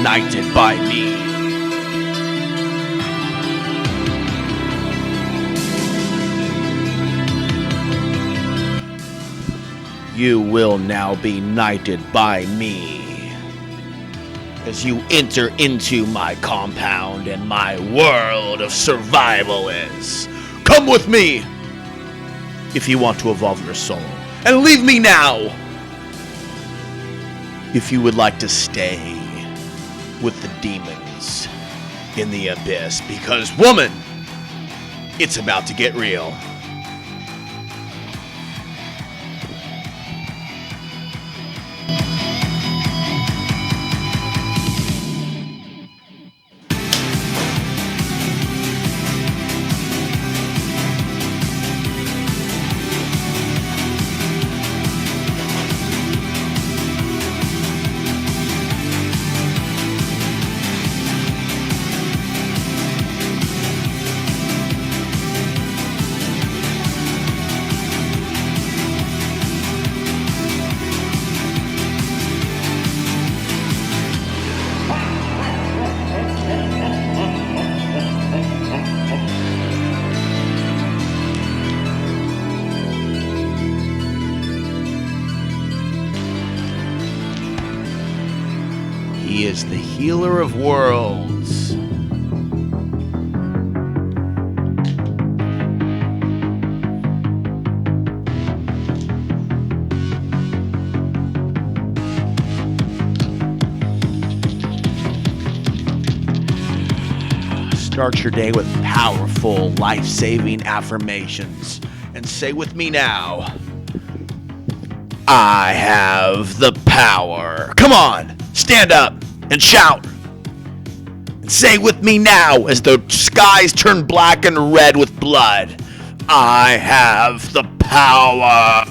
knighted by me. You will now be knighted by me as you enter into my compound and my world of survival is. Come with me if you want to evolve your soul, and leave me now if you would like to stay with the demons in the abyss, because woman, it's about to get real. He is the healer of worlds. Start your day with powerful, life-saving affirmations. And say with me now, I have the power. Come on, stand up and shout. And say with me now as the skies turn black and red with blood, I have the power.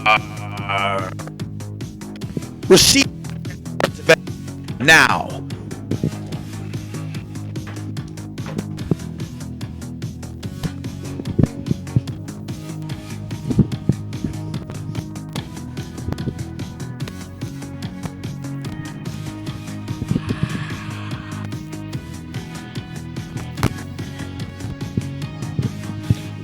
Receive now.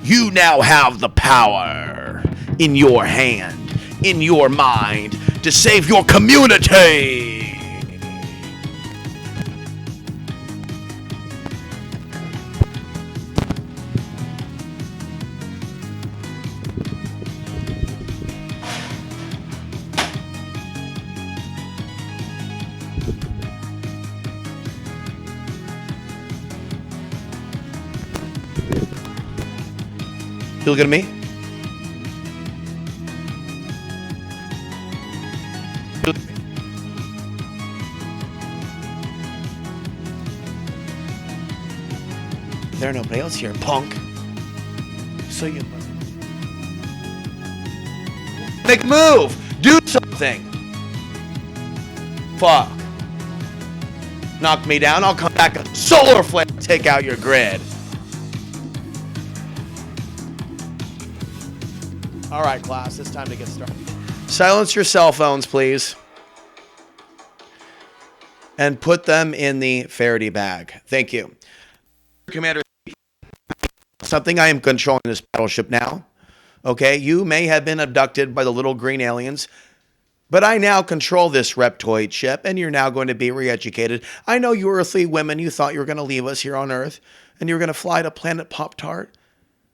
You now have the power in your hand, in your mind, to save your community. You look at me? There's nobody else here, punk. So you make a move. Do something. Fuck. Knock me down. I'll come back and solar flare take out your grid. All right, class, it's time to get started. Silence your cell phones, please. And put them in the Faraday bag. Thank you. Commander, something I am controlling this battleship now. Okay, you may have been abducted by the little green aliens, but I now control this reptoid ship, and you're now going to be re-educated. I know you earthly women, you thought you were going to leave us here on Earth, and you were going to fly to planet Pop-Tart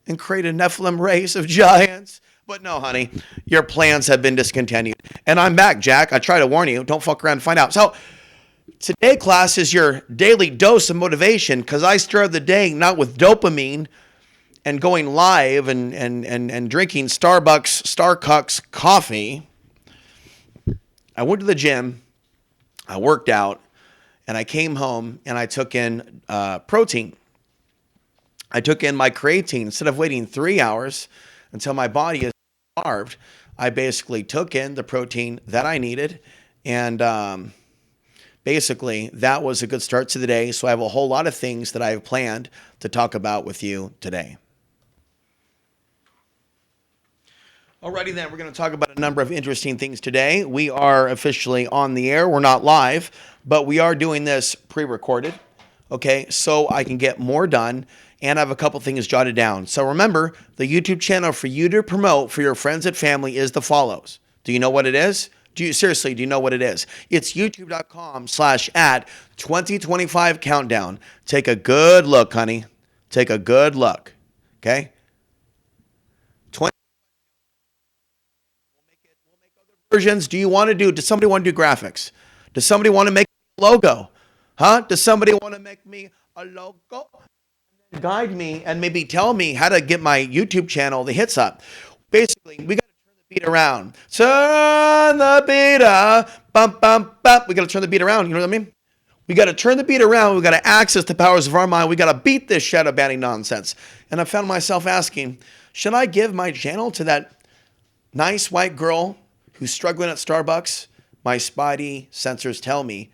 and create a Nephilim race of giants. But no, honey, your plans have been discontinued. And I'm back, Jack. I try to warn you. Don't fuck around and find out. So today, class, is your daily dose of motivation, because I started the day not with dopamine and going live and drinking Starbucks coffee. I went to the gym, I worked out, and I came home and I took in protein. I took in my creatine. Instead of waiting 3 hours until my body is starved, I basically took in the protein that I needed, and basically that was a good start to the day. So I have a whole lot of things that I have planned to talk about with you today. Alrighty then, we're going to talk about a number of interesting things today. We are officially on the air. We're not live, but we are doing this pre-recorded, okay, so I can get more done, and I have a couple things jotted down. So remember, the YouTube channel for you to promote for your friends and family is the follows. Do you know what it is? Do you know what it is? It's youtube.com/@2025 countdown. Take a good look, honey. Take a good look, okay? Versions do you want to do? Does somebody want to do graphics? Does somebody want to make a logo? Huh? Does somebody want to make me a logo? Guide me and maybe tell me how to get my YouTube channel the hits up. Basically, we got to turn the beat around. Turn the beat up. Bum, bum, bum. We got to turn the beat around. You know what I mean? We got to turn the beat around. We got to access the powers of our mind. We got to beat this shadow banning nonsense. And I found myself asking, should I give my channel to that nice white girl who's struggling at Starbucks? My spidey sensors tell me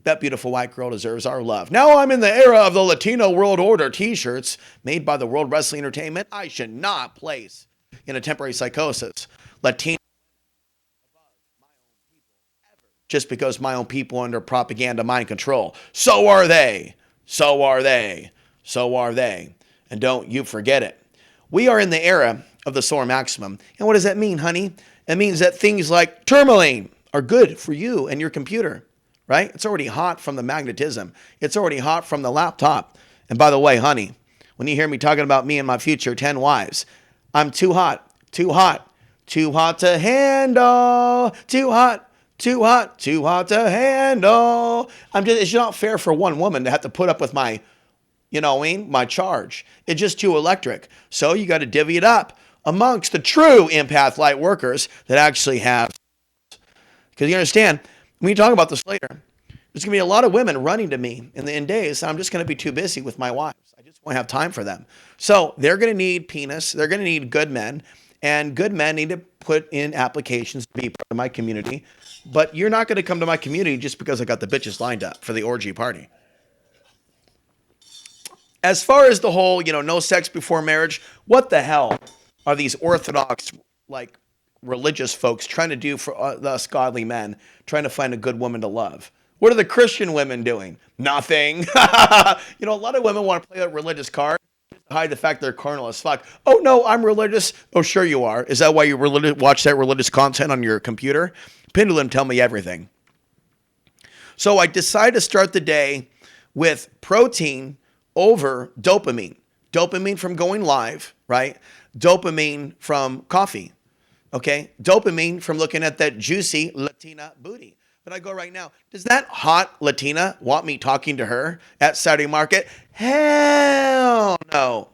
that beautiful white girl deserves our love. Now I'm in the era of the Latino World Order t-shirts made by the World Wrestling Entertainment. I should not place in a temporary psychosis Latino just because my own people are under propaganda mind control. So are they. So are they. So are they. And don't you forget it. We are in the era of the solar maximum. And what does that mean, honey? It means that things like tourmaline are good for you and your computer, right? It's already hot from the magnetism. It's already hot from the laptop. And by the way, honey, when you hear me talking about me and my future 10 wives, I'm too hot, too hot, too hot to handle, too hot, too hot, too hot to handle. It's not fair for one woman to have to put up with my, you know what I mean, my charge. It's just too electric. So you got to divvy it up amongst the true empath light workers that actually have. Because you understand, when you talk about this later, there's going to be a lot of women running to me in days. I'm just going to be too busy with my wives. I just won't have time for them. So they're going to need penis. They're going to need good men. And good men need to put in applications to be part of my community. But you're not going to come to my community just because I got the bitches lined up for the orgy party. As far as the whole, no sex before marriage, what the hell are these orthodox, religious folks trying to do for us godly men, trying to find a good woman to love? What are the Christian women doing? Nothing. A lot of women want to play that religious card to hide the fact they're carnal as fuck. Oh, no, I'm religious. Oh, sure you are. Is that why you watch that religious content on your computer? Pendulum tell me everything. So I decided to start the day with protein over dopamine. Dopamine from going live, right? Dopamine from coffee, okay? Dopamine from looking at that juicy Latina booty. But I go right now, does that hot Latina want me talking to her at Saturday Market? Hell no.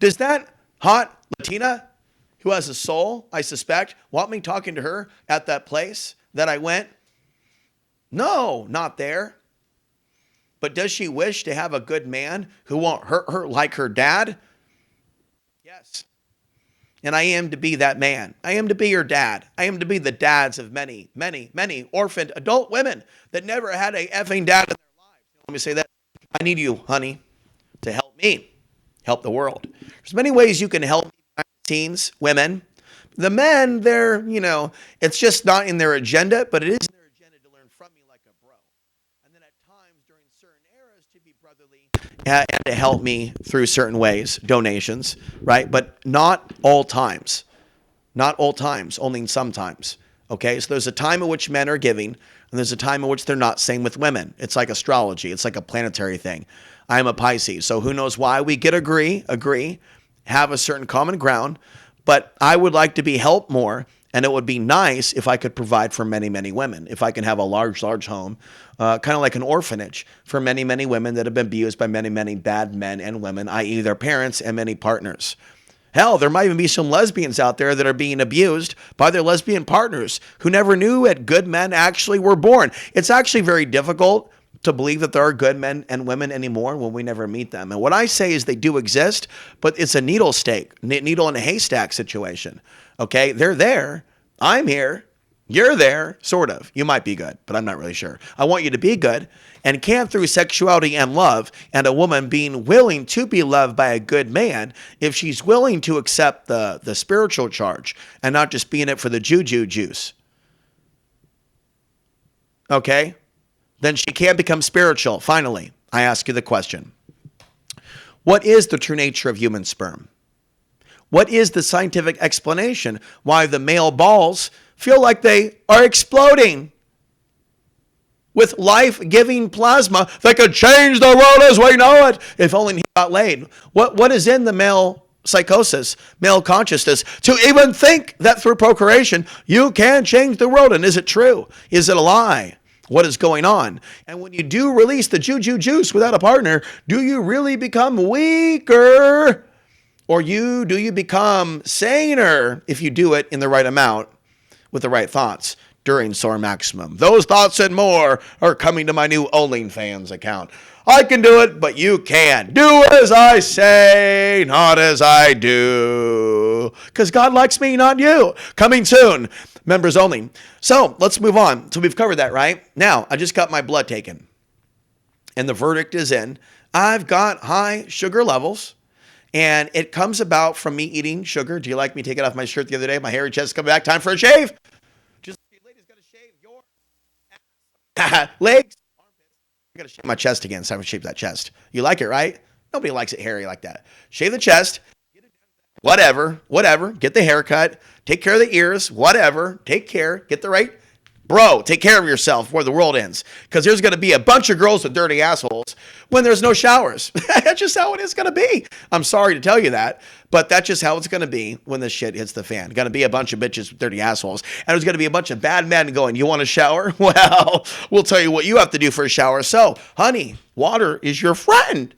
Does that hot Latina who has a soul, I suspect, want me talking to her at that place that I went? No, not there. But does she wish to have a good man who won't hurt her like her dad? Yes. And I am to be that man. I am to be your dad. I am to be the dads of many, many, many orphaned adult women that never had a effing dad in their lives. Let me say that. I need you, honey, to help me, help the world. There's many ways you can help behind the scenes, women. The men, it's just not in their agenda, but it is in their agenda to learn from me like a bro. And then at times during certain eras to be brotherly and to help me through certain ways, donations, right? But not all times. Not all times, only sometimes. Okay, so there's a time in which men are giving, and there's a time in which they're not. Same with women. It's like astrology. It's like a planetary thing. I am a Pisces, so who knows why we get agree, have a certain common ground, but I would like to be helped more. And it would be nice if I could provide for many, many women. If I can have a large, large home, kind of like an orphanage for many, many women that have been abused by many, many bad men and women, i.e. their parents and many partners. Hell, there might even be some lesbians out there that are being abused by their lesbian partners who never knew that good men actually were born. It's actually very difficult to believe that there are good men and women anymore when we never meet them. And what I say is they do exist, but it's a needle in a haystack situation. Okay, they're there. I'm here. You're there, sort of. You might be good, but I'm not really sure. I want you to be good and can through sexuality and love, and a woman being willing to be loved by a good man, if she's willing to accept the spiritual charge and not just be in it for the juju juice, okay, then she can become spiritual. Finally, I ask you the question. What is the true nature of human sperm? What is the scientific explanation why the male balls feel like they are exploding with life-giving plasma that could change the world as we know it if only he got laid? What is in the male psychosis, male consciousness, to even think that through procreation you can change the world? And is it true? Is it a lie? What is going on? And when you do release the juju juice without a partner, do you really become weaker? Or do you become saner if you do it in the right amount with the right thoughts during Soar Maximum? Those thoughts and more are coming to my new OnlyFans account. I can do it, but you can. Do as I say, not as I do. Because God likes me, not you. Coming soon. Members only. So let's move on. So we've covered that, right? Now, I just got my blood taken. And the verdict is in. I've got high sugar levels. And it comes about from me eating sugar. Do you like me taking off my shirt the other day? My hairy chest coming back. Time for a shave. Just ladies got to shave your legs. I got to shave my chest again. It's time to shave that chest. You like it, right? Nobody likes it hairy like that. Shave the chest. Whatever. Get the haircut. Take care of the ears. Whatever. Take care. Get the right. Bro, take care of yourself before the world ends. Because there's going to be a bunch of girls with dirty assholes when there's no showers. That's just how it is going to be. I'm sorry to tell you that, but that's just how it's going to be when this shit hits the fan. Going to be a bunch of bitches with dirty assholes. And there's going to be a bunch of bad men going, you want a shower? Well, we'll tell you what you have to do for a shower. So, honey, water is your friend.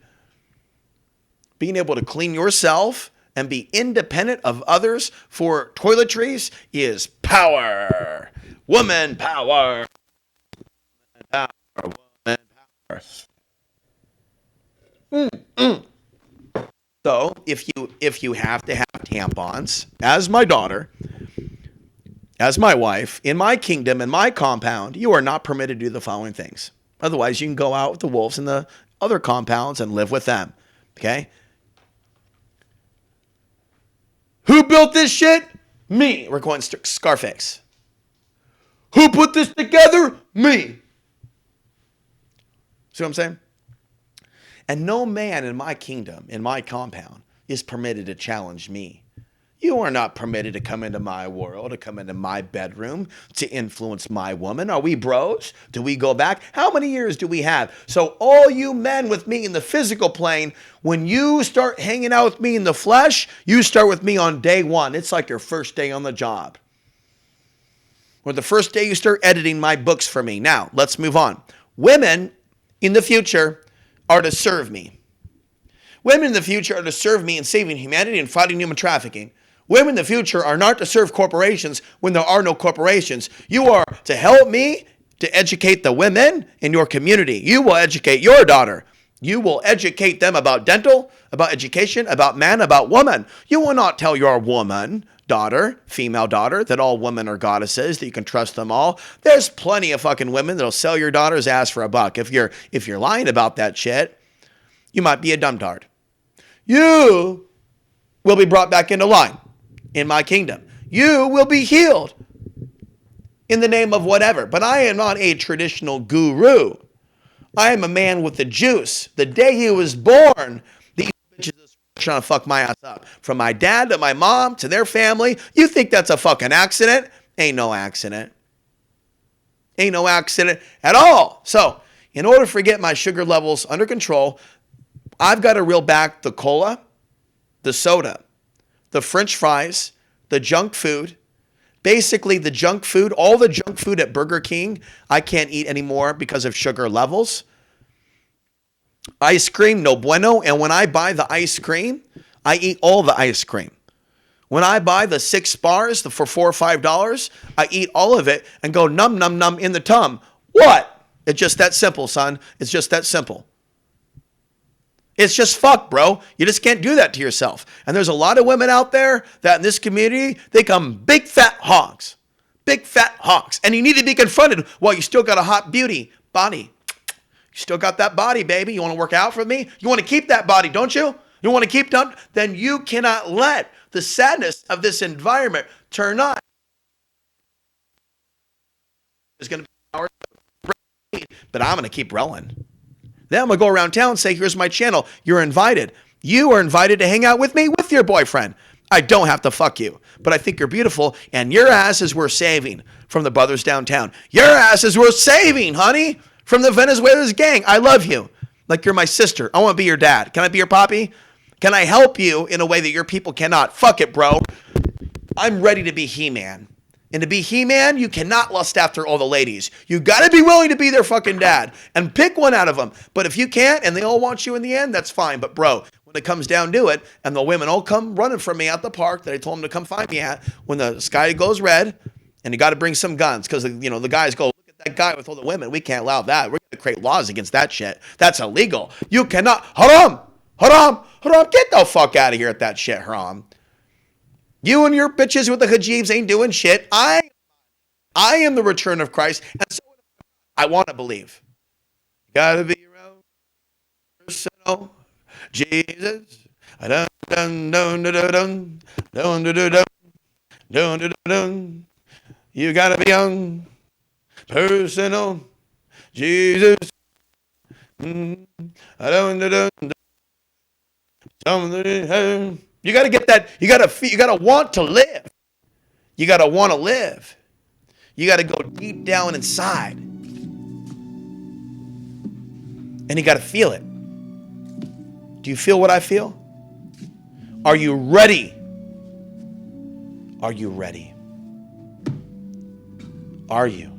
Being able to clean yourself and be independent of others for toiletries is power. Woman power. Woman power. So if you have to have tampons, as my daughter, as my wife, in my kingdom, in my compound, you are not permitted to do the following things. Otherwise, you can go out with the wolves in the other compounds and live with them. Okay? Who built this shit? Me. We're going Scarface. Who put this together? Me. See what I'm saying? And no man in my kingdom, in my compound, is permitted to challenge me. You are not permitted to come into my world, to come into my bedroom, to influence my woman. Are we bros? Do we go back? How many years do we have? So all you men with me in the physical plane, when you start hanging out with me in the flesh, you start with me on day one. It's like your first day on the job. Or the first day you start editing my books for me. Now, let's move on. Women in the future are to serve me. Women in the future are to serve me in saving humanity and fighting human trafficking. Women in the future are not to serve corporations when there are no corporations. You are to help me to educate the women in your community. You will educate your daughter. You will educate them about dental, about education, about man, about woman. You will not tell your woman, daughter, female daughter, that all women are goddesses, that you can trust them all. There's plenty of fucking women that'll sell your daughter's ass for a buck. If you're lying about that shit, you might be a dumb-tard. You will be brought back into line in my kingdom. You will be healed in the name of whatever. But I am not a traditional guru. I am a man with the juice. The day he was born, these bitches are trying to fuck my ass up. From my dad to my mom to their family. You think that's a fucking accident? Ain't no accident. Ain't no accident at all. So, in order to get my sugar levels under control, I've got to reel back the cola, the soda, the French fries, the junk food. Basically, the junk food, all the junk food at Burger King, I can't eat anymore because of sugar levels. Ice cream, no bueno. And when I buy the ice cream, I eat all the ice cream. When I buy the 6 bars for $4 or $5, I eat all of it and go num, num, num in the tum. What? It's just that simple, son. It's just that simple. It's just fuck, bro. You just can't do that to yourself. And there's a lot of women out there that in this community, they come big fat hogs. big fat honks. And you need to be confronted while you still got a hot beauty body. You still got that body, baby. You want to work out for me? You want to keep that body, don't you? You want to keep them? Then you cannot let the sadness of this environment turn on. There's going to be hours, but I'm going to keep rolling. Then I'm going to go around town and say, here's my channel. You're invited. You are invited to hang out with me with your boyfriend. I don't have to fuck you, but I think you're beautiful, and your ass is worth saving from the brothers downtown. Your ass is worth saving, honey, from the Venezuela's gang. I love you like you're my sister. I want to be your dad. Can I be your papi? Can I help you in a way that your people cannot? Fuck it, bro. I'm ready to be He-Man. And to be He-Man, you cannot lust after all the ladies. You got to be willing to be their fucking dad and pick one out of them. But if you can't and they all want you in the end, that's fine. But bro, when it comes down to it and the women all come running from me at the park that I told them to come find me at, when the sky goes red and you got to bring some guns because, you know, the guys go, look at that guy with all the women. We can't allow that. We're going to create laws against that shit. That's illegal. You cannot. Haram. Get the fuck out of here at that shit, haram. You and your bitches with the hijabs ain't doing shit. I am the return of Christ, and so I want to believe. Gotta be your own personal Jesus. You gotta be young, personal Jesus. You got to get that. You got to want to live. You got to want to live. You got to go deep down inside. And you got to feel it. Do you feel what I feel? Are you ready? Are you ready? Are you?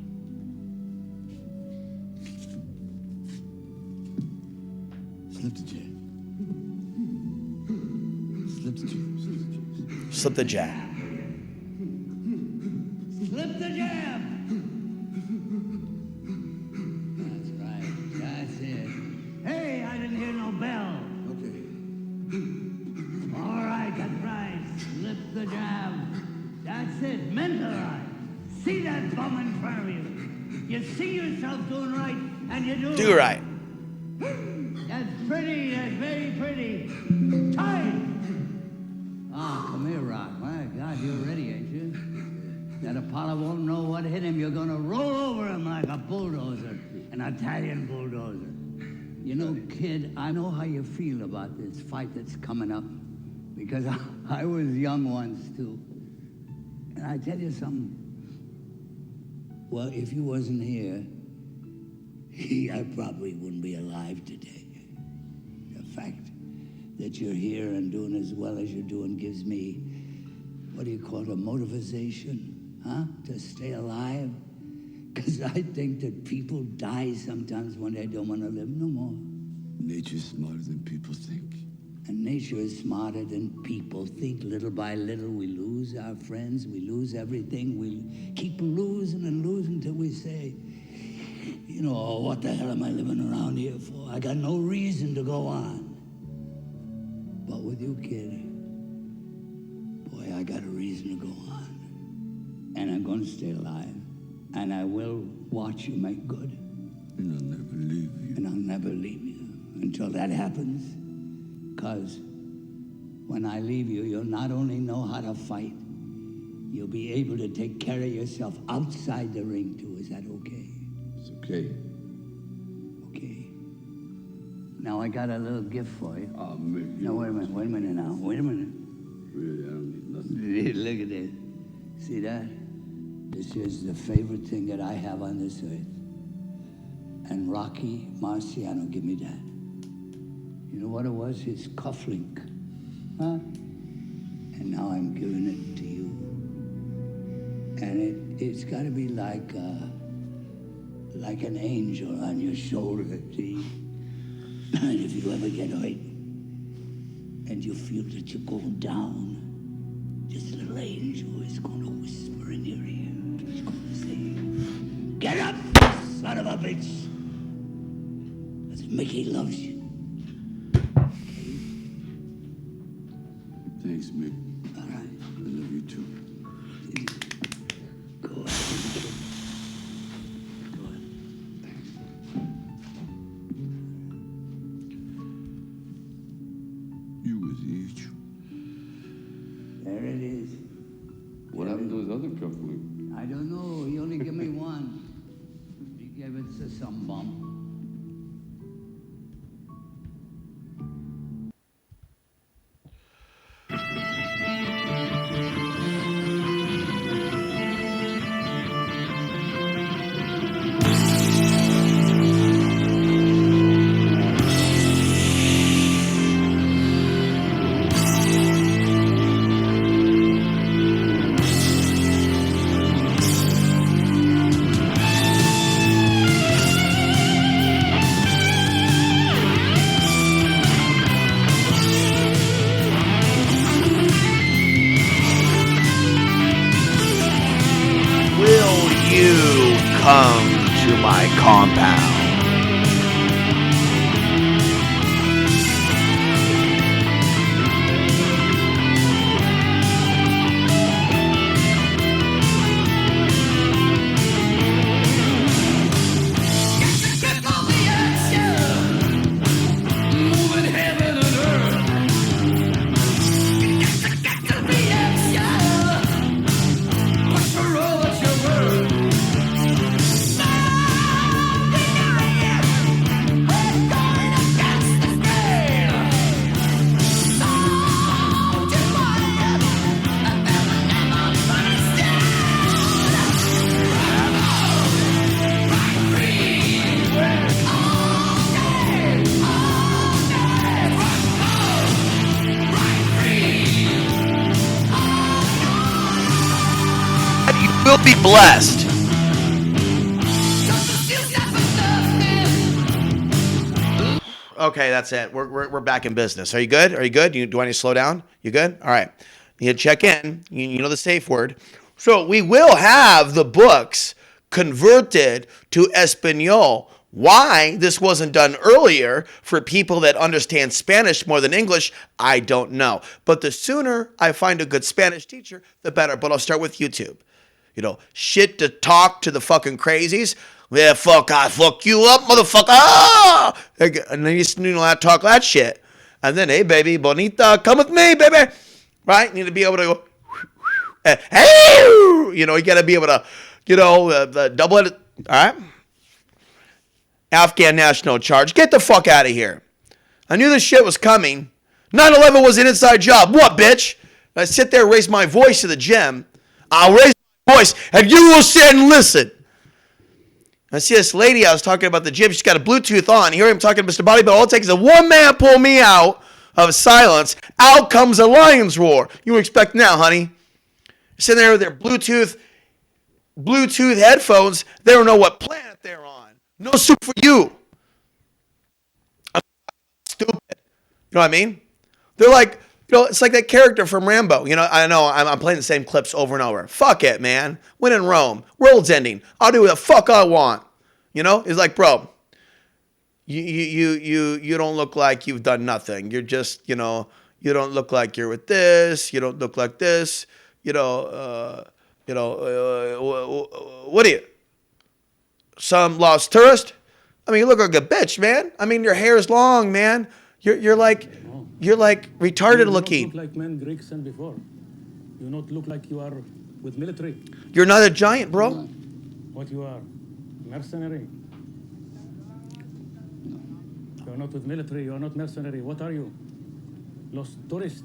Slip the jab. Slip the jab. Slip the jab. Slip the jab. That's right. That's it. Hey, I didn't hear no bell. Okay. All right, that's right. Slip the jab. That's it. Mentalize. See that bum in front of you. You see yourself doing right, and you do. Do right. That's pretty. That's very pretty. Tight. Ah, come here, Rock. My God, you're ready, ain't you? That Apollo won't know what hit him. You're gonna roll over him like a bulldozer, an Italian bulldozer. You know, kid, I know how you feel about this fight that's coming up, because I was young once, too. And I tell you something. Well, if you wasn't here, I probably wouldn't be alive today. The fact that you're here and doing as well as you're doing gives me, what do you call it, a motivation, huh? To stay alive. Because I think that people die sometimes when they don't want to live no more. Nature's smarter than people think. And nature is smarter than people think. Little by little, we lose our friends. We lose everything. We keep losing and losing till we say, you know, oh, what the hell am I living around here for? I got no reason to go on. But with you, kid, boy, I got a reason to go on. And I'm going to stay alive. And I will watch you make good. And I'll never leave you. And I'll never leave you until that happens. Because when I leave you, you'll not only know how to fight, you'll be able to take care of yourself outside the ring, too. Is that okay? It's okay. Okay. Now I got a little gift for you. Oh, man. No, wait a minute now. Wait a minute. Really, I don't need nothing. Look at this. See that? This is the favorite thing that I have on this earth. And Rocky Marciano gave me that. You know what it was? His cufflink. Huh? And now I'm giving it to you. And it's got to be like an angel on your shoulder, see? And if you ever get hurt and you feel that you're going down, this little angel is going to whisper in your ear. He's going to say, get up, son of a bitch. Because Mickey loves you. Thanks, Mick. All right. I love you too. Go ahead. You was each. There it is. What happened to his other couple? I don't know. He only gave me one. He gave it to some bum. Will you come to my compound? You will be blessed. Okay, that's it. We're back in business. Are you good? Are you good? Do I need to slow down? You good? All right. You need to check in. You know the safe word. So we will have the books converted to Espanol. Why this wasn't done earlier for people that understand Spanish more than English, I don't know. But the sooner I find a good Spanish teacher, the better. But I'll start with YouTube. You know, shit to talk to the fucking crazies. Yeah, I fuck you up, motherfucker. Ah! And then you know how to talk that shit. And then, hey, baby, bonita, come with me, baby. Right? You need to be able to go, hey, you know, you got to be able to, you know, double it. All right? Afghan National Charge. Get the fuck out of here. I knew this shit was coming. 9/11 was an inside job. What, bitch? I sit there and raise my voice to the gym. I'll raise my voice, and you will sit and listen. I see this lady I was talking about the gym. She's got a Bluetooth on. Here I'm talking to Mr. Bodybuilder. All it takes is a one man pull me out of silence. Out comes a lion's roar. You expect now, honey. Sitting there with their Bluetooth headphones. They don't know what planet they're on. No soup for you. I'm stupid. You know what I mean? They're like, you know, it's like that character from Rambo. You know, I'm playing the same clips over and over. Fuck it, man. When in Rome, world's ending. I'll do what the fuck I want. You know, it's like, bro, you don't look like you've done nothing. You're just, you know, you don't look like you're with this. You don't look like this. What are you? Some lost tourist? I mean, you look like a bitch, man. I mean, your hair is long, man. You're like retarded looking. You don't look like men, Greeks, and before. You don't look like you are with military. You're not a giant, bro. What you are? Mercenary. You're not with military. You're not mercenary. What are you? Lost tourist.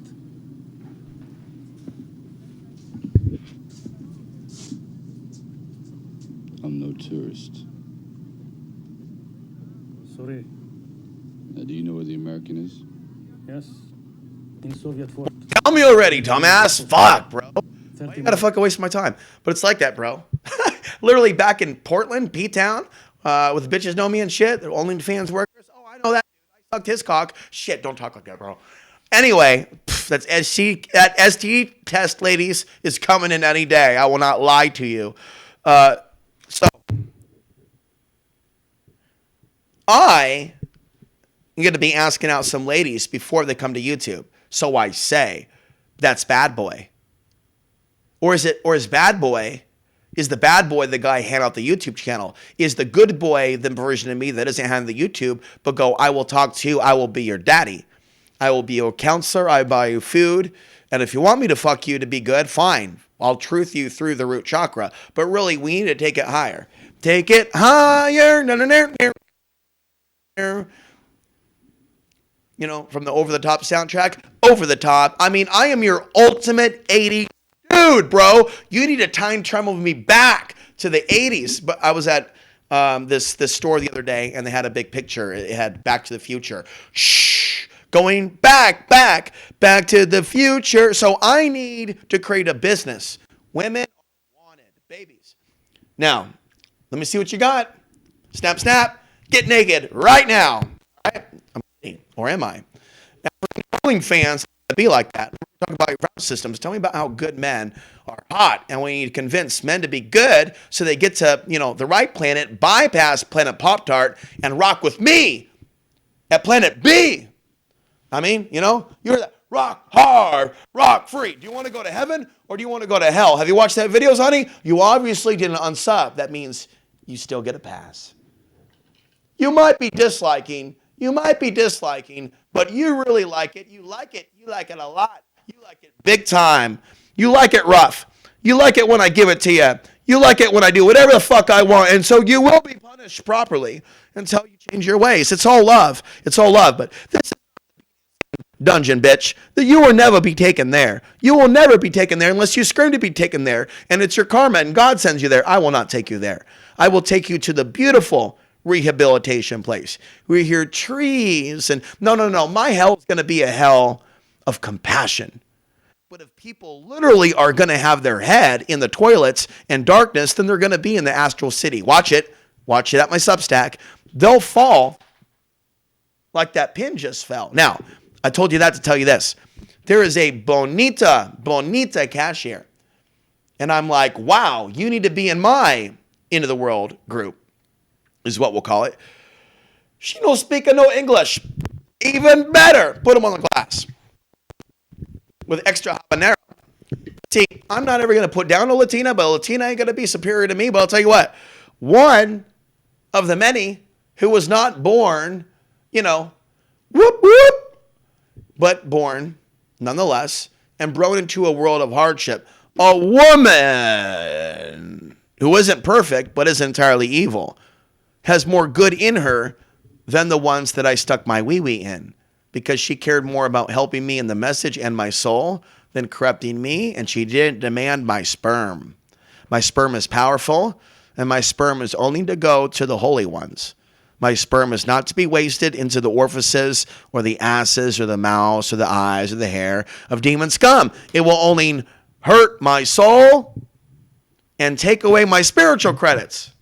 I'm no tourist. Sorry. Now, do you know where the American is? Yes. In Soviet fort. Tell me already, dumbass. Fuck, bro. Why 30 you gotta fucking waste my time? But it's like that, bro. Literally back in Portland, P-Town, with bitches know me and shit. They're OnlyFans workers. Oh, I know that. I sucked his cock. Shit, don't talk like that, bro. Anyway, that ST test, ladies, is coming in any day. I will not lie to you. So, I am going to be asking out some ladies before they come to YouTube. So I say, that's bad boy. Or is bad boy, is the bad boy the guy hand out the YouTube channel? Is the good boy the version of me that doesn't hand the YouTube, but go, I will talk to you, I will be your daddy? I will be your counselor. I buy you food. And if you want me to fuck you to be good, fine. I'll truth you through the root chakra. But really, we need to take it higher. Take it higher. No, no, no, no. You know, from the Over the Top soundtrack. Over the Top. I mean, I am your ultimate 80s dude, bro. You need to time travel me back to the 80s. But I was at this store the other day, and they had a big picture. It had Back to the Future. Shh. Going back to the future. So I need to create a business. Women are wanted. Babies. Now, let me see what you got. Snap, snap. Get naked right now. All right? I'm kidding. Or am I? Now, for controlling fans, be like that. Talk about your value systems. Tell me about how good men are hot, and we need to convince men to be good so they get to, the right planet, bypass planet Pop-Tart, and rock with me at planet B. I mean, you're that rock hard, rock free. Do you want to go to heaven or do you want to go to hell? Have you watched that videos, honey? You obviously didn't unsub. That means you still get a pass. You might be disliking, but you really like it. You like it a lot. You like it big time. You like it rough. You like it when I give it to you. You like it when I do whatever the fuck I want. And so you will be punished properly until you change your ways. It's all love. But this is dungeon, bitch. You will never be taken there. You will never be taken there unless you scream to be taken there. And it's your karma and God sends you there. I will not take you there. I will take you to the beautiful rehabilitation place. We hear trees and no. My hell is going to be a hell of compassion. But if people literally are going to have their head in the toilets and darkness, then they're going to be in the astral city. Watch it at my Substack. They'll fall like that pin just fell. Now, I told you that to tell you this. There is a bonita cashier. And I'm like, wow, you need to be in my Into the World group, is what we'll call it. She don't speak no English. Even better. Put them on the glass with extra habanero. See, I'm not ever going to put down a Latina, but a Latina ain't going to be superior to me. But I'll tell you what, one of the many who was not born, whoop, whoop, but born nonetheless and brought into a world of hardship. A woman who isn't perfect but isn't entirely evil has more good in her than the ones that I stuck my wee-wee in, because she cared more about helping me in the message and my soul than corrupting me, and she didn't demand my sperm. My sperm is powerful, and my sperm is only to go to the holy ones. My sperm is not to be wasted into the orifices or the asses or the mouths or the eyes or the hair of demon scum. It will only hurt my soul and take away my spiritual credits.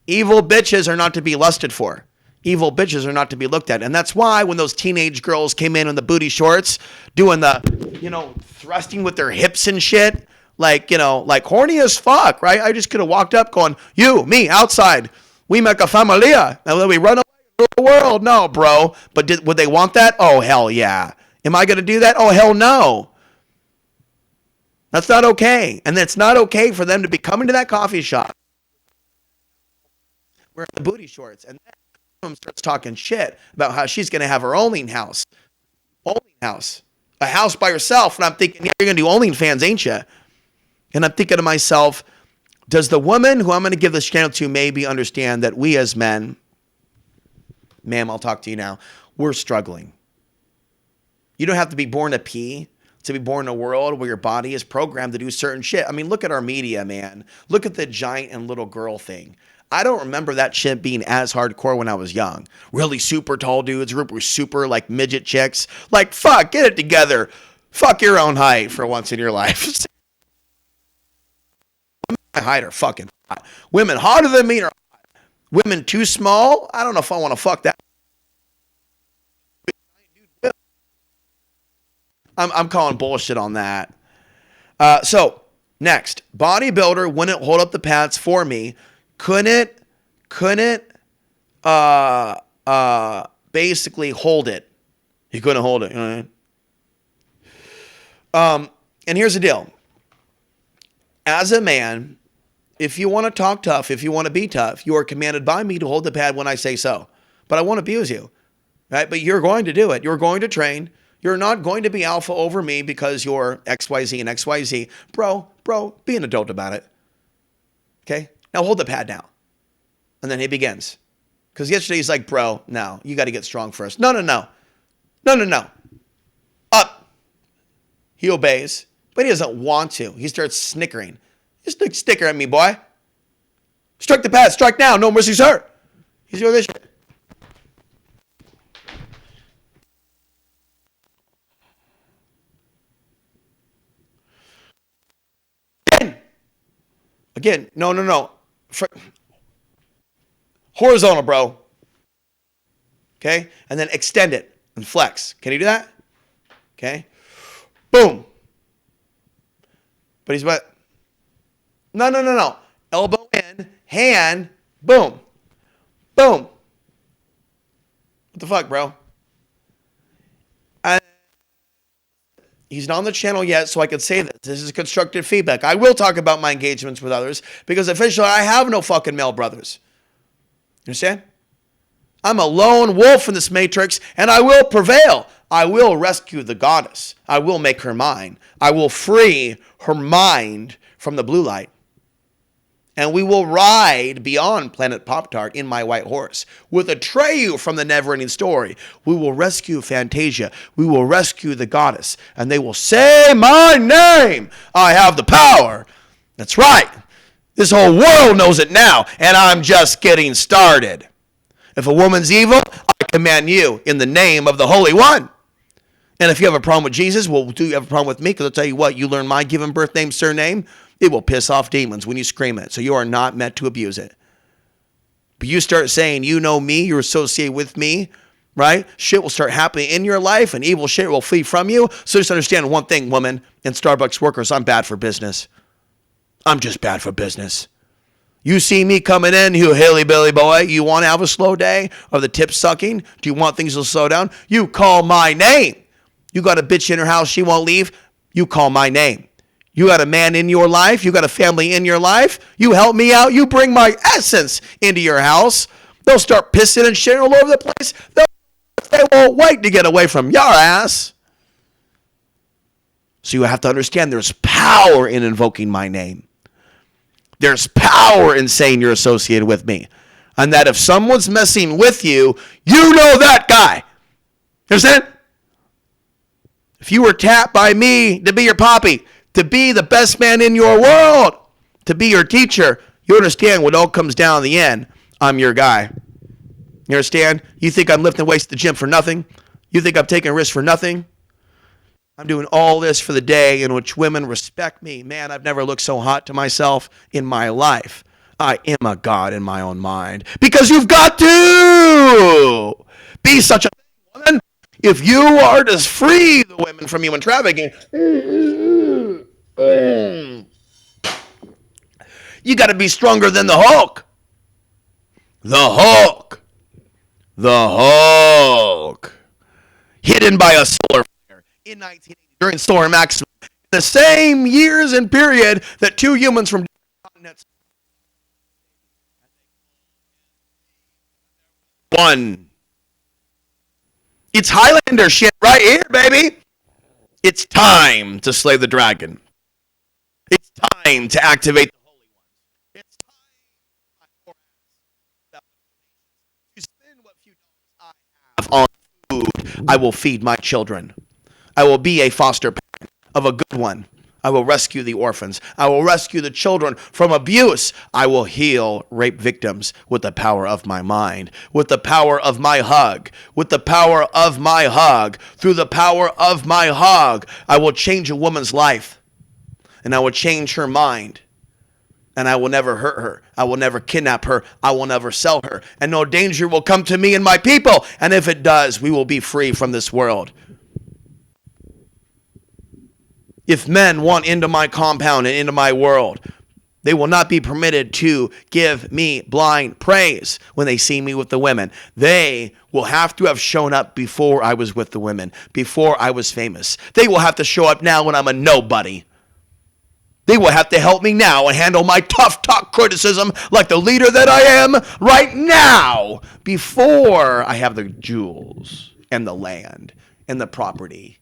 Evil bitches are not to be lusted for. Evil bitches are not to be looked at. And that's why when those teenage girls came in the booty shorts, doing the, thrusting with their hips and shit, like horny as fuck, right? I just could have walked up going, you, me, outside. We make a familia, and then we run away to the world. No, bro. But would they want that? Oh, hell yeah. Am I going to do that? Oh, hell no. That's not okay. And it's not okay for them to be coming to that coffee shop wearing the booty shorts. And then one starts talking shit about how she's going to have her own house. A house by herself. And I'm thinking, yeah, you're going to do OnlyFans, ain't you? And I'm thinking to myself, does the woman who I'm going to give this channel to maybe understand that we as men, ma'am, I'll talk to you now, we're struggling. You don't have to be born to pee to be born in a world where your body is programmed to do certain shit. I mean, look at our media, man. Look at the giant and little girl thing. I don't remember that shit being as hardcore when I was young. Really super tall dudes, super like midget chicks. Like, fuck, get it together. Fuck your own height for once in your life. My height are fucking hot. Women hotter than me are hot. Women too small, I don't know if I want to fuck that. I'm calling bullshit on that. So next, bodybuilder wouldn't hold up the pads for me. Couldn't basically hold it. He couldn't hold it. You know what I mean? And here's the deal. As a man, if you want to talk tough, if you want to be tough, you are commanded by me to hold the pad when I say so. But I won't abuse you. right? But you're going to do it. You're going to train. You're not going to be alpha over me because you're XYZ and XYZ. Bro, be an adult about it. Okay? Now hold the pad down. And then he begins. Because yesterday he's like, bro, no, you got to get strong first. No. Up. He obeys, but he doesn't want to. He starts snickering. Just a sticker at me, boy. Strike the pad. Strike now. No mercy, sir. He's doing this shit. Again, no. Horizontal, bro. Okay? And then extend it and flex. Can you do that? Okay? Boom. But he's what? No. Elbow in, hand, boom. Boom. What the fuck, bro? He's not on the channel yet, so I could say this. This is constructive feedback. I will talk about my engagements with others because officially I have no fucking male brothers. You understand? I'm a lone wolf in this matrix, and I will prevail. I will rescue the goddess. I will make her mine. I will free her mind from the blue light. And we will ride beyond Planet Pop-Tart in my white horse. With Atreyu from the Never-Ending Story, we will rescue Fantasia. We will rescue the goddess. And they will say my name. I have the power. That's right. This whole world knows it now, and I'm just getting started. If a woman's evil, I command you in the name of the Holy One. And if you have a problem with Jesus, well, do you have a problem with me? Because I'll tell you what, you learn my given birth name, surname, it will piss off demons when you scream it. So you are not meant to abuse it. But you start saying, you know me, you're associated with me, right? Shit will start happening in your life and evil shit will flee from you. So just understand one thing, woman and Starbucks workers, I'm bad for business. I'm just bad for business. You see me coming in, you hilly-billy boy, you want to have a slow day of the tip sucking? Do you want things to slow down? You call my name. You got a bitch in her house, she won't leave. You call my name. You got a man in your life. You got a family in your life. You help me out. You bring my essence into your house. They'll start pissing and shitting all over the place. They won't wait to get away from your ass. So you have to understand there's power in invoking my name. There's power in saying you're associated with me. And that if someone's messing with you, you know that guy. You understand? If you were tapped by me to be your poppy, to be the best man in your world, to be your teacher, you understand what all comes down in the end. I'm your guy. You understand? You think I'm lifting weights at the gym for nothing? You think I'm taking risks for nothing? I'm doing all this for the day in which women respect me. Man, I've never looked so hot to myself in my life. I am a god in my own mind. Because you've got to be such a woman. If you are to free the women from human trafficking, you got to be stronger than the Hulk. The Hulk. The Hulk. Hidden by a solar flare in 1980 during solar maximum. The same years and period that two humans from different continents. One. It's Highlander shit right here, baby. It's time to slay the dragon. It's time to activate the Holy Ones. It's time to spend what few dollars I have on food. I will feed my children. I will be a foster parent of a good one. I will rescue the orphans. I will rescue the children from abuse. I will heal rape victims with the power of my mind, with the power of my hug, with the power of my hug. Through the power of my hug, I will change a woman's life, and I will change her mind, and I will never hurt her. I will never kidnap her. I will never sell her, and no danger will come to me and my people, and if it does, we will be free from this world. If men want into my compound and into my world, they will not be permitted to give me blind praise when they see me with the women. They will have to have shown up before I was with the women, before I was famous. They will have to show up now when I'm a nobody. They will have to help me now and handle my tough talk criticism like the leader that I am right now before I have the jewels and the land and the property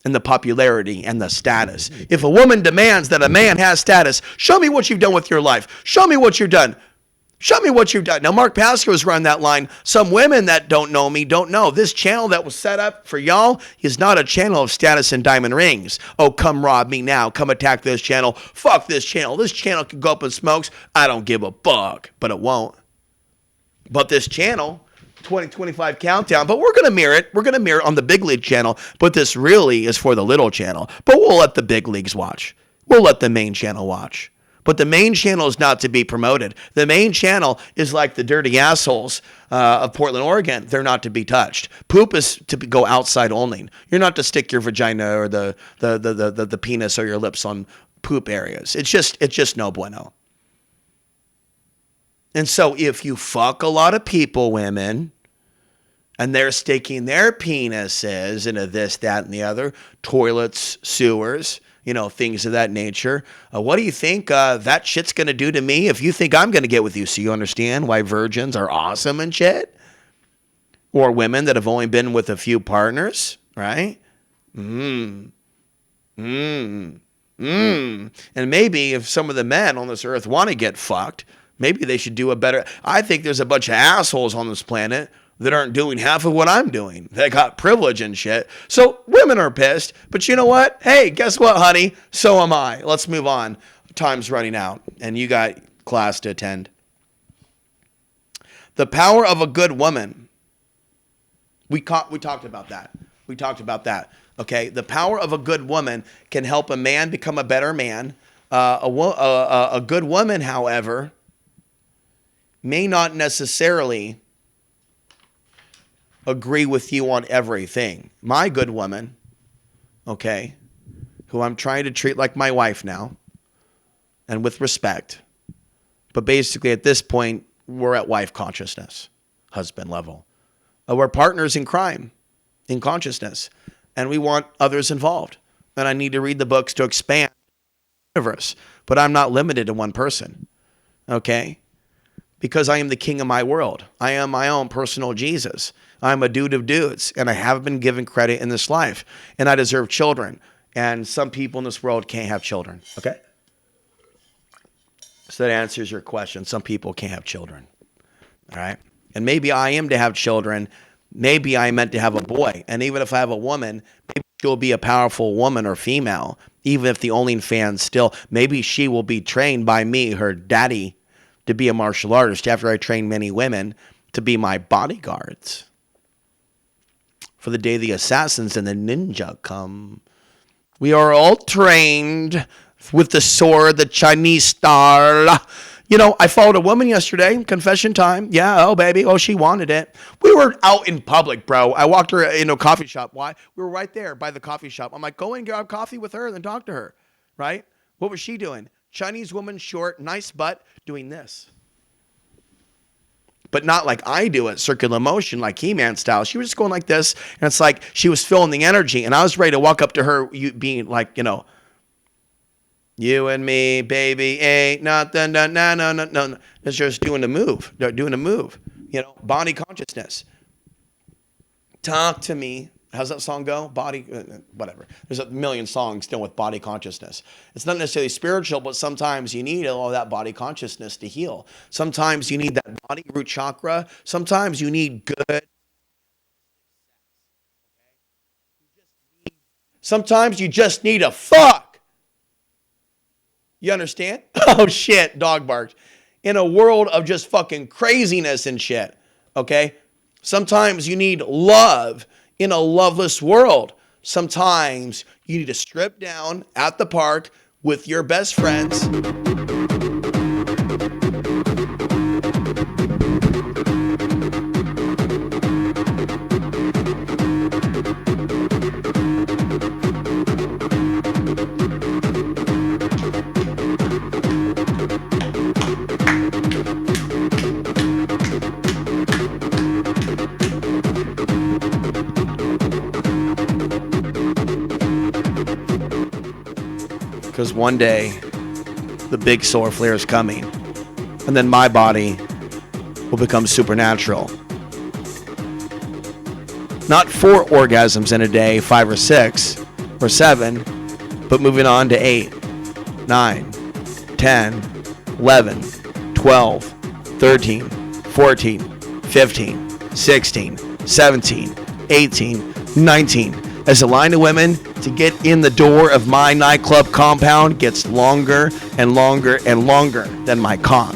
and the popularity and the status. If a woman demands that a man has status, show me what you've done with your life. Show me what you've done. Show me what you've done. Now, Mark Pascal was running that line. Some women that don't know me don't know. This channel that was set up for y'all is not a channel of status and diamond rings. Oh, come rob me now. Come attack this channel. Fuck this channel. This channel can go up in smokes. I don't give a fuck, but it won't. But this channel, 2025 countdown, but we're going to mirror it. We're going to mirror it on the big league channel, but this really is for the little channel. But we'll let the big leagues watch. We'll let the main channel watch. But the main channel is not to be promoted. The main channel is like the dirty assholes of Portland, Oregon. They're not to be touched. Poop is to go outside only. You're not to stick your vagina or the penis or your lips on poop areas. It's just no bueno. And so if you fuck a lot of people, women, and they're sticking their penises into this, that, and the other, toilets, sewers, things of that nature. What do you think that shit's going to do to me if you think I'm going to get with you? So you understand why virgins are awesome and shit? Or women that have only been with a few partners, right? And maybe if some of the men on this earth want to get fucked, maybe they should do a better. I think there's a bunch of assholes on this planet that aren't doing half of what I'm doing. They got privilege and shit. So women are pissed. But you know what? Hey, guess what, honey? So am I. Let's move on. Time's running out. And you got class to attend. The power of a good woman. We talked about that. Okay? The power of a good woman can help a man become a better man. A good woman, however, may not necessarily agree with you on everything. My good woman, okay, who I'm trying to treat like my wife now, and with respect, but basically at this point, we're at wife consciousness, husband level. We're partners in crime, in consciousness, and we want others involved. And I need to read the books to expand the universe, but I'm not limited to one person, okay? Because I am the king of my world. I am my own personal Jesus. I'm a dude of dudes, and I haven't been given credit in this life, and I deserve children. And some people in this world can't have children, okay? So that answers your question. Some people can't have children, all right? And maybe I am to have children. Maybe I meant to have a boy. And even if I have a woman, maybe she'll be a powerful woman or female, even if the OnlyFans still, maybe she will be trained by me, her daddy, to be a martial artist after I train many women to be my bodyguards. For the day the assassins and the ninja come. We are all trained with the sword, the Chinese style. I followed a woman yesterday, confession time. Yeah, oh baby, oh she wanted it. We were out in public, bro. I walked her into a coffee shop. Why? We were right there by the coffee shop. I'm like, go and grab coffee with her and then talk to her, right? What was she doing? Chinese woman, short, nice butt, doing this. But not like I do it, circular motion, like He-Man style. She was just going like this, and it's like she was feeling the energy, and I was ready to walk up to her, being like, you and me, baby, ain't nothing, no. It's just doing the move, body consciousness. Talk to me. How's that song go? Body, whatever. There's a million songs still with body consciousness. It's not necessarily spiritual, but sometimes you need all that body consciousness to heal. Sometimes you need that body root chakra. Sometimes you need good. Sometimes you just need a fuck. You understand? Oh shit, dog barked. In a world of just fucking craziness and shit, okay? Sometimes you need love. In a loveless world, sometimes you need to strip down at the park with your best friends. Because one day, the big solar flare is coming. And then my body will become supernatural. Not 4 orgasms in a day, 5 or 6 or 7, but moving on to 8, 9, 10, 11, 12, 13, 14, 15, 16, 17, 18, 19. As the line of women to get in the door of my nightclub compound gets longer and longer and longer than my cock.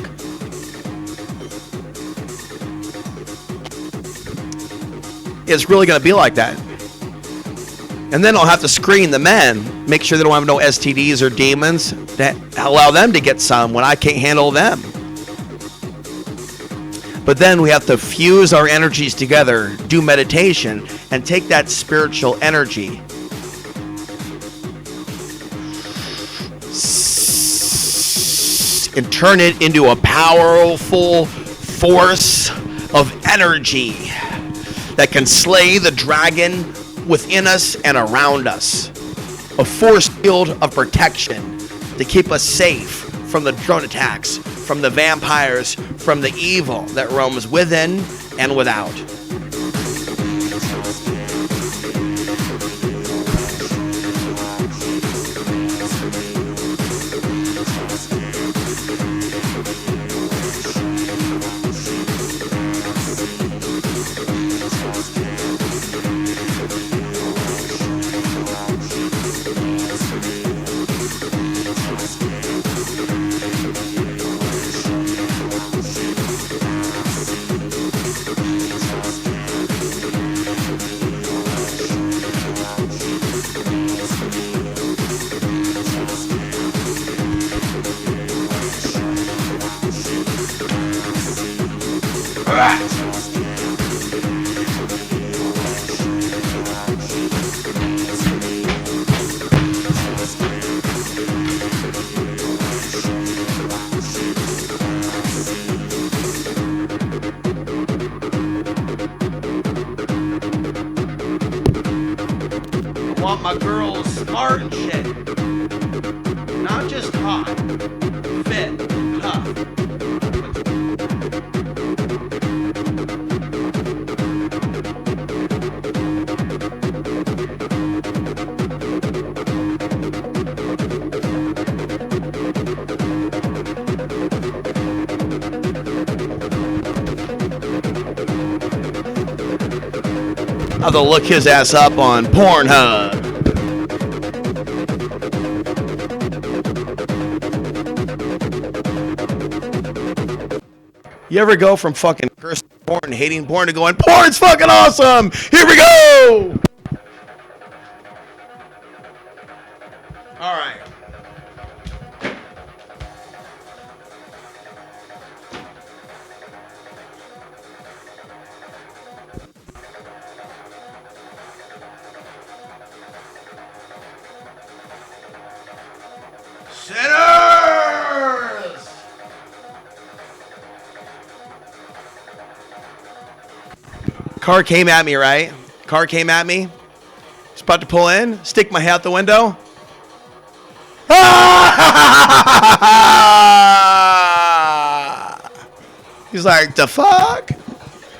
It's really going to be like that. And then I'll have to screen the men, make sure they don't have no STDs or demons, that allow them to get some when I can't handle them. But then we have to fuse our energies together, do meditation, and take that spiritual energy and turn it into a powerful force of energy that can slay the dragon within us and around us. A force field of protection to keep us safe from the drone attacks, from the vampires, from the evil that roams within and without. I want my girls smart and shit. Not just hot, fit, tough. I'll go look his ass up on Pornhub. You ever go from fucking cursing porn and hating porn to going, porn's fucking awesome! Here we go! Alright. Sinners! Car came at me, right? Car came at me. Just about to pull in, stick my head out the window. Ah! He's like, the fuck?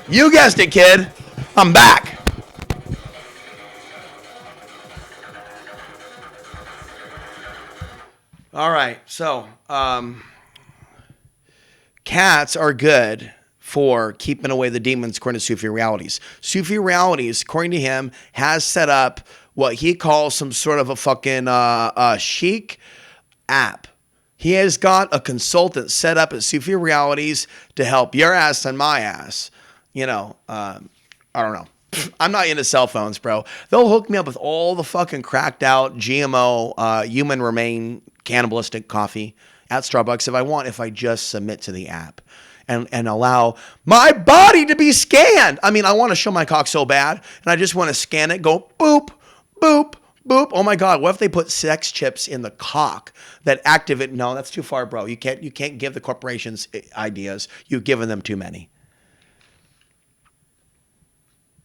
You guessed it, kid. I'm back. All right, so cats are good for keeping away the demons, according to Sufi Realities. Sufi Realities, according to him, has set up what he calls some sort of a fucking chic app. He has got a consultant set up at Sufi Realities to help your ass and my ass. You know, I don't know. I'm not into cell phones, bro. They'll hook me up with all the fucking cracked out GMO human remain cannibalistic coffee at Starbucks if I just submit to the app and allow my body to be scanned. I mean, I want to show my cock so bad, and I just want to scan it, go boop, boop, boop. Oh my God, what if they put sex chips in the cock that activate? No, that's too far, bro. You can't give the corporations ideas. You've given them too many.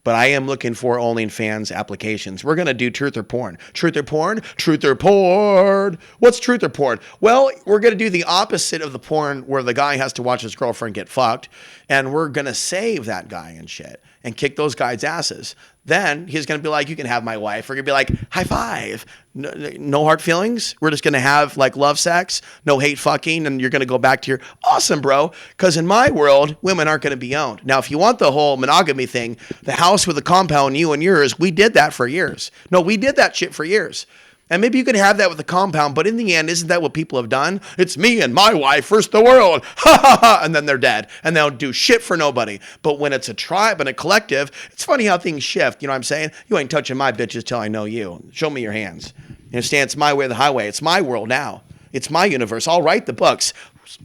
But I am looking for OnlyFans applications. We're going to do truth or porn. Truth or porn? Truth or porn? What's truth or porn? Well, we're going to do the opposite of the porn where the guy has to watch his girlfriend get fucked. And we're going to save that guy and shit and kick those guys' asses. Then he's going to be like, you can have my wife. We're going to be like, high five. No hard feelings. We're just going to have like love sex, no hate fucking. And you're going to go back to your awesome, bro. Because in my world, women aren't going to be owned. Now, if you want the whole monogamy thing, the house with the compound, you and yours, we did that for years. No, we did that shit for years. And maybe you could have that with the compound, but in the end, isn't that what people have done? It's me and my wife versus the world. Ha ha ha. And then they're dead. And they'll do shit for nobody. But when it's a tribe and a collective, it's funny how things shift. You know what I'm saying? You ain't touching my bitches till I know you. Show me your hands. You understand? It's my way or the highway. It's my world now. It's my universe. I'll write the books.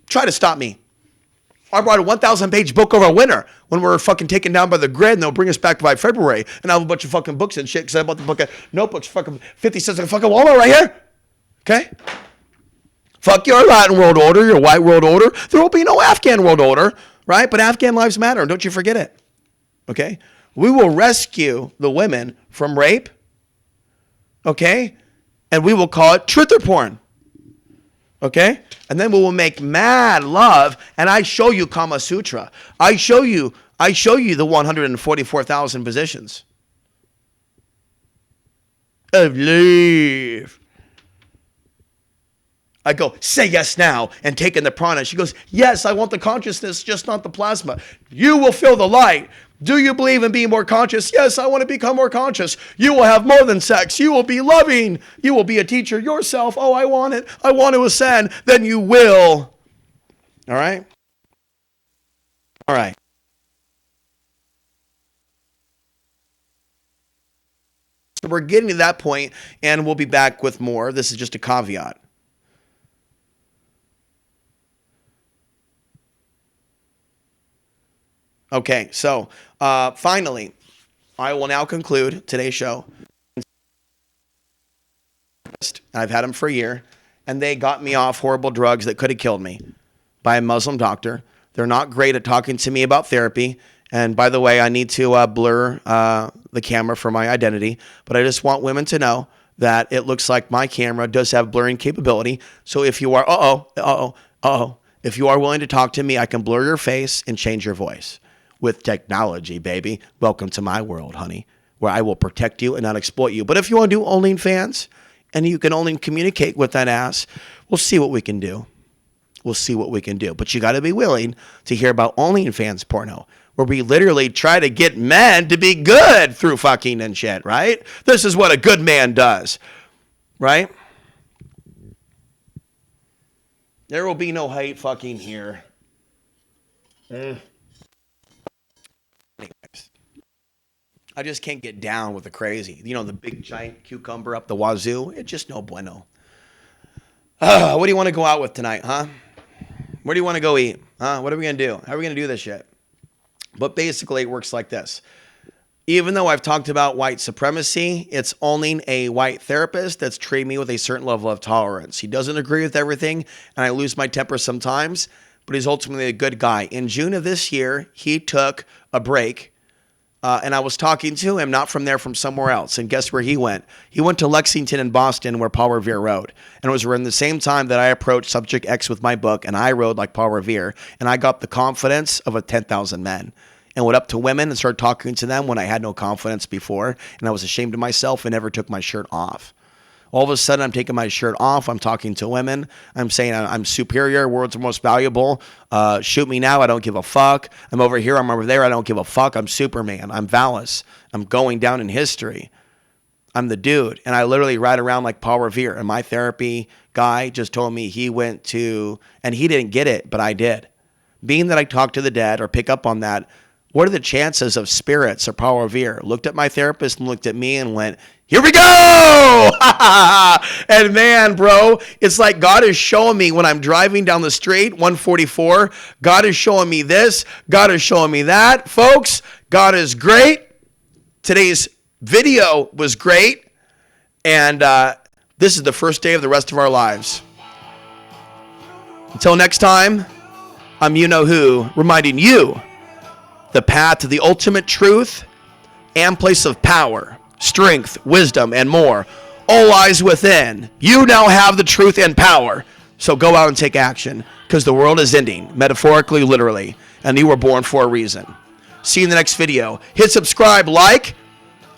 Try to stop me. I brought a 1,000-page book over winter when we're fucking taken down by the grid, and they'll bring us back by February. And I have a bunch of fucking books and shit because I bought the book of notebooks, fucking 50 cents like a fucking Walmart right here. Okay? Fuck your Latin world order, your white world order. There will be no Afghan world order, right? But Afghan lives matter, and don't you forget it. Okay? We will rescue the women from rape, okay? And we will call it truth or porn. Okay? And then we will make mad love, and I show you Kama Sutra. I show you the 144,000 positions of love. I go, say yes now, and take in the prana. She goes, yes, I want the consciousness, just not the plasma. You will feel the light. Do you believe in being more conscious? Yes, I want to become more conscious. You will have more than sex. You will be loving. You will be a teacher yourself. Oh, I want it. I want to ascend. Then you will. All right? All right. So we're getting to that point, and we'll be back with more. This is just a caveat. Okay, so finally, I will now conclude today's show. I've had them for a year, and they got me off horrible drugs that could have killed me by a Muslim doctor. They're not great at talking to me about therapy. And by the way, I need to blur the camera for my identity, but I just want women to know that it looks like my camera does have blurring capability. So if you are, if you are willing to talk to me, I can blur your face and change your voice. With technology, baby. Welcome to my world, honey, where I will protect you and not exploit you. But if you want to do OnlyFans and you can only communicate with that ass, we'll see what we can do. We'll see what we can do. But you got to be willing to hear about OnlyFans porno, where we literally try to get men to be good through fucking and shit, right? This is what a good man does, right? There will be no hate fucking here. Anyways, I just can't get down with the crazy. You know, the big giant cucumber up the wazoo. It's just no bueno. What do you want to go out with tonight, huh? Where do you want to go eat? Huh? What are we going to do? How are we going to do this shit? But basically, it works like this. Even though I've talked about white supremacy, it's only a white therapist that's treating me with a certain level of tolerance. He doesn't agree with everything, and I lose my temper sometimes, but he's ultimately a good guy. In June of this year, he took a break, and I was talking to him, not from there, from somewhere else. And guess where he went? He went to Lexington and Boston, where Paul Revere wrote. And it was around the same time that I approached Subject X with my book, and I wrote like Paul Revere, and I got the confidence of 10,000 men. And went up to women and started talking to them when I had no confidence before, and I was ashamed of myself and never took my shirt off. All of a sudden, I'm taking my shirt off. I'm talking to women. I'm saying I'm superior. World's most valuable. Shoot me now. I don't give a fuck. I'm over here. I'm over there. I don't give a fuck. I'm Superman. I'm Valis. I'm going down in history. I'm the dude. And I literally ride around like Paul Revere. And my therapy guy just told me he went to, and he didn't get it, but I did. Being that I talk to the dead or pick up on that, what are the chances of spirits or Paul Revere looked at my therapist and looked at me and went, here we go! And man, bro, it's like God is showing me when I'm driving down the street, 144, God is showing me this, God is showing me that. Folks, God is great. Today's video was great. And this is the first day of the rest of our lives. Until next time, I'm you know who, reminding you the path to the ultimate truth and place of power, strength, wisdom, and more. All lies within. You now have the truth and power. So go out and take action, because the world is ending, metaphorically, literally, and you were born for a reason. See you in the next video. Hit subscribe, like,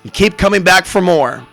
and keep coming back for more.